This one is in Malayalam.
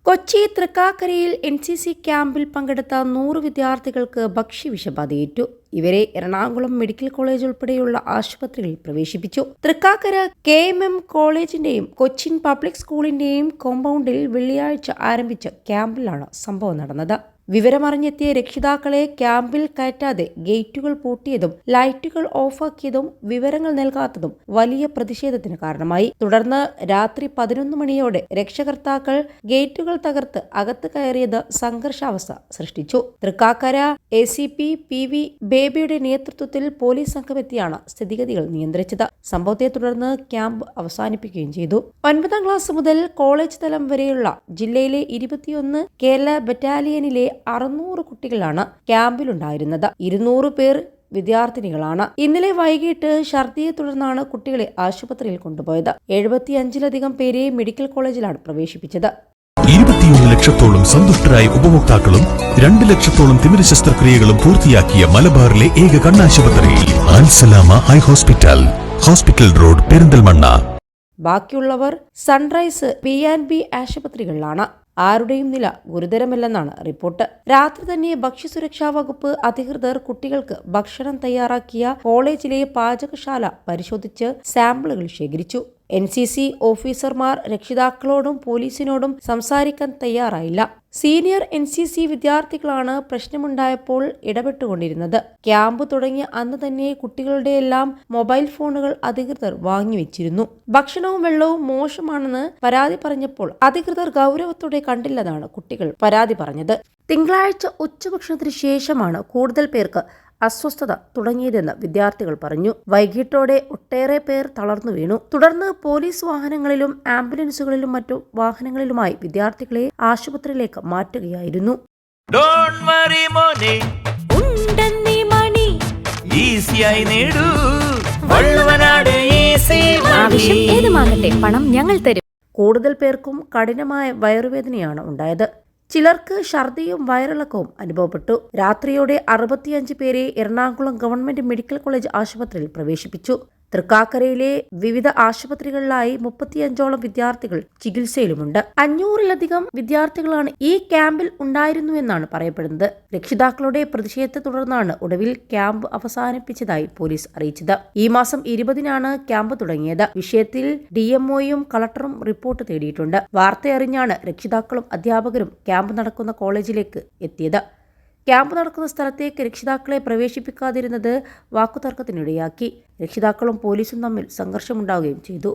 കൊച്ചി തൃക്കാക്കരയിൽ NCC ക്യാമ്പിൽ പങ്കെടുത്ത 100 വിദ്യാർത്ഥികൾക്ക് ഭക്ഷ്യവിഷബാധയേറ്റു. ഇവരെ എറണാകുളം മെഡിക്കൽ കോളേജ് ഉൾപ്പെടെയുള്ള ആശുപത്രികളിൽ പ്രവേശിപ്പിച്ചു. തൃക്കാക്കര KMM കോളേജിന്റെയും കൊച്ചിൻ പബ്ലിക് സ്കൂളിന്റെയും കോമ്പൗണ്ടിൽ വെള്ളിയാഴ്ച ആരംഭിച്ച ക്യാമ്പിലാണ് സംഭവം നടന്നത്. വിവരമറിഞ്ഞെത്തിയ രക്ഷിതാക്കളെ ക്യാമ്പിൽ കയറ്റാതെ ഗേറ്റുകൾ പൂട്ടിയതും ലൈറ്റുകൾ ഓഫാക്കിയതും വിവരങ്ങൾ നൽകാത്തതും വലിയ പ്രതിഷേധത്തിന് കാരണമായി. തുടർന്ന് രാത്രി 11 മണിയോടെ രക്ഷകർത്താക്കൾ ഗേറ്റുകൾ തകർത്ത് അകത്ത് കയറിയത് സംഘർഷാവസ്ഥ സൃഷ്ടിച്ചു. തൃക്കാക്കര ACP PV ബേബിയുടെ നേതൃത്വത്തിൽ പോലീസ് സംഘമെത്തിയാണ് സ്ഥിതിഗതികൾ നിയന്ത്രിച്ചത്. സംഭവത്തെ തുടർന്ന് ക്യാമ്പ് അവസാനിപ്പിക്കുകയും ചെയ്തു. 9ാം ക്ലാസ് മുതൽ കോളേജ് തലം വരെയുള്ള ജില്ലയിലെ 21 കേരള ബറ്റാലിയനിലെ 600 കുട്ടികളാണ് ക്യാമ്പിലുണ്ടായിരുന്നത്. 200 പേർ വിദ്യാർത്ഥിനികളാണ്. ഇന്നലെ വൈകിട്ട് ഛർദിയെ തുടർന്നാണ് കുട്ടികളെ ആശുപത്രിയിൽ കൊണ്ടുപോയത്. 75ലധികം പേരെ മെഡിക്കൽ കോളേജിലാണ് പ്രവേശിപ്പിച്ചത്. 21 ലക്ഷത്തോളം സന്തുഷ്ടരായ ഉപഭോക്താക്കളും 2 ലക്ഷത്തോളം തിമിര ശസ്ത്രക്രിയകളും പൂർത്തിയാക്കിയ മലബാറിലെ ഏക കണ്ണാശുപത്രി Alsalama high hospital, hospital road, Perinthalmanna. ബാക്കിയുള്ളവർ സൺറൈസ് B&B ആശുപത്രികളിലാണ്. ആരുടെയും നില ഗുരുതരമല്ലെന്നാണ് റിപ്പോർട്ട്. രാത്രി തന്നെ ഭക്ഷ്യസുരക്ഷാ വകുപ്പ് അധികൃതർ കുട്ടികൾക്ക് ഭക്ഷണം തയ്യാറാക്കിയ കോളേജിലെ പാചകശാല പരിശോധിച്ച് സാമ്പിളുകൾ ശേഖരിച്ചു. NCC ഓഫീസർമാർ രക്ഷിതാക്കളോടും പോലീസിനോടും സംസാരിക്കാൻ തയ്യാറായില്ല. സീനിയർ NCC വിദ്യാർത്ഥികളാണ് പ്രശ്നമുണ്ടായപ്പോൾ ഇടപെട്ടുകൊണ്ടിരുന്നത്. ക്യാമ്പ് തുടങ്ങിയ അന്ന് തന്നെ കുട്ടികളുടെയെല്ലാം മൊബൈൽ ഫോണുകൾ അധികൃതർ വാങ്ങിവെച്ചിരുന്നു. ഭക്ഷണവും വെള്ളവും മോശമാണെന്ന് പരാതി പറഞ്ഞപ്പോൾ അധികൃതർ ഗൗരവത്തോടെ കണ്ടില്ലെന്നാണ് കുട്ടികൾ പരാതി പറഞ്ഞത്. തിങ്കളാഴ്ച ഉച്ചഭക്ഷണത്തിന് ശേഷമാണ് കൂടുതൽ പേർക്ക് അസ്വസ്ഥത തുടങ്ങിയതെന്ന് വിദ്യാർത്ഥികൾ പറഞ്ഞു. വൈകിട്ടോടെ ഒട്ടേറെ പേർ തളർന്നു വീണു. തുടർന്ന് പോലീസ് വാഹനങ്ങളിലും ആംബുലൻസുകളിലും മറ്റു വാഹനങ്ങളിലുമായി വിദ്യാർത്ഥികളെ ആശുപത്രിയിലേക്ക് മാറ്റുകയായിരുന്നു. പണം ഞങ്ങൾ തരും. കൂടുതൽ പേർക്കും കഠിനമായ വയറുവേദനയാണ് ഉണ്ടായത്. ചിലർക്ക് ഛർദിയും വയറിളക്കവും അനുഭവപ്പെട്ടു. രാത്രിയോടെ 65 പേരെ എറണാകുളം ഗവൺമെന്റ് മെഡിക്കൽ കോളേജ് ആശുപത്രിയിൽ പ്രവേശിപ്പിച്ചു. തൃക്കാക്കരയിലെ വിവിധ ആശുപത്രികളിലായി 35ഓളം വിദ്യാർത്ഥികൾ ചികിത്സയിലുമുണ്ട്. 500ലധികം വിദ്യാർത്ഥികളാണ് ഈ ക്യാമ്പിൽ ഉണ്ടായിരുന്നുവെന്നാണ് പറയപ്പെടുന്നത്. രക്ഷിതാക്കളുടെ പ്രതിഷേധത്തെ തുടർന്നാണ് ഒടുവിൽ ക്യാമ്പ് അവസാനിപ്പിച്ചതായി പോലീസ് അറിയിച്ചത്. ഈ മാസം 20നാണ് ക്യാമ്പ് തുടങ്ങിയത്. വിഷയത്തിൽ DMOയും കളക്ടറും റിപ്പോർട്ട് തേടിയിട്ടുണ്ട്. വാർത്തയറിഞ്ഞാണ് രക്ഷിതാക്കളും അധ്യാപകരും ക്യാമ്പ് നടക്കുന്ന കോളേജിലേക്ക് എത്തിയത്. ക്യാമ്പ് നടക്കുന്ന സ്ഥലത്തേക്ക് രക്ഷിതാക്കളെ പ്രവേശിപ്പിക്കാതിരുന്നത് വാക്കുതർക്കത്തിനിടയാക്കി. രക്ഷിതാക്കളും പോലീസും തമ്മിൽ സംഘർഷമുണ്ടാവുകയും ചെയ്തു.